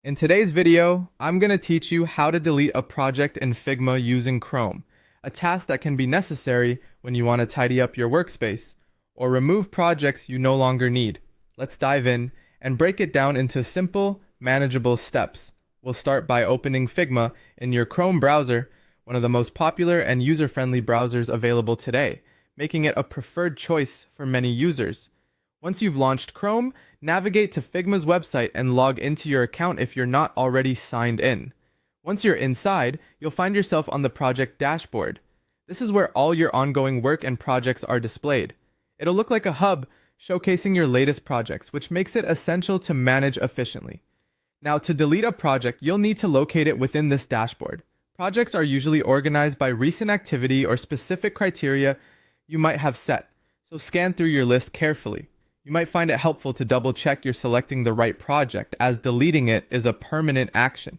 In today's video, I'm going to teach you how to delete a project in Figma using Chrome, a task that can be necessary when you want to tidy up your workspace or remove projects you no longer need. Let's dive in and break it down into simple, manageable steps. We'll start by opening Figma in your Chrome browser, one of the most popular and user-friendly browsers available today, making it a preferred choice for many users. Once you've launched Chrome, navigate to Figma's website and log into your account if you're not already signed in. Once you're inside, you'll find yourself on the project dashboard. This is where all your ongoing work and projects are displayed. It'll look like a hub showcasing your latest projects, which makes it essential to manage efficiently. Now, to delete a project, you'll need to locate it within this dashboard. Projects are usually organized by recent activity or specific criteria you might have set, so scan through your list carefully. You might find it helpful to double check you're selecting the right project, as deleting it is a permanent action.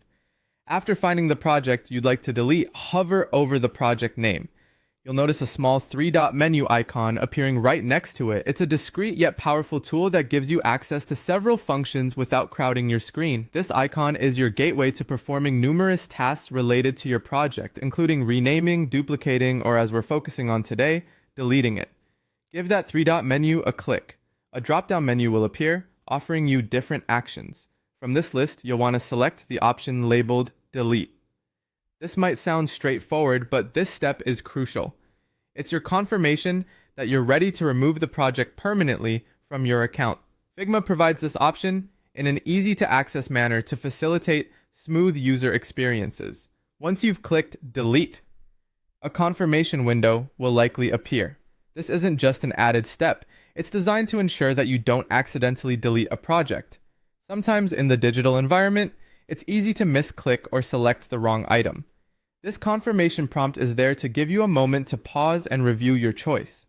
After finding the project you'd like to delete, hover over the project name. You'll notice a small three-dot menu icon appearing right next to it. It's a discreet yet powerful tool that gives you access to several functions without crowding your screen. This icon is your gateway to performing numerous tasks related to your project, including renaming, duplicating, or as we're focusing on today, deleting it. Give that three-dot menu a click. A drop-down menu will appear, offering you different actions. From this list, you'll want to select the option labeled Delete. This might sound straightforward, but this step is crucial. It's your confirmation that you're ready to remove the project permanently from your account. Figma provides this option in an easy-to-access manner to facilitate smooth user experiences. Once you've clicked Delete, a confirmation window will likely appear. This isn't just an added step. It's designed to ensure that you don't accidentally delete a project. Sometimes in the digital environment, it's easy to misclick or select the wrong item. This confirmation prompt is there to give you a moment to pause and review your choice.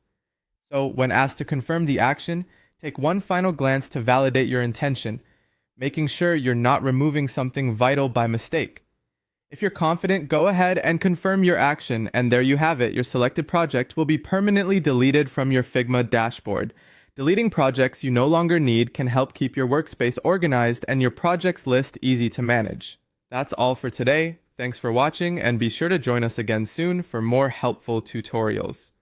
So, when asked to confirm the action, take one final glance to validate your intention, making sure you're not removing something vital by mistake. If you're confident, go ahead and confirm your action, and there you have it. Your selected project will be permanently deleted from your Figma dashboard. Deleting projects you no longer need can help keep your workspace organized and your projects list easy to manage. That's all for today. Thanks for watching, and be sure to join us again soon for more helpful tutorials.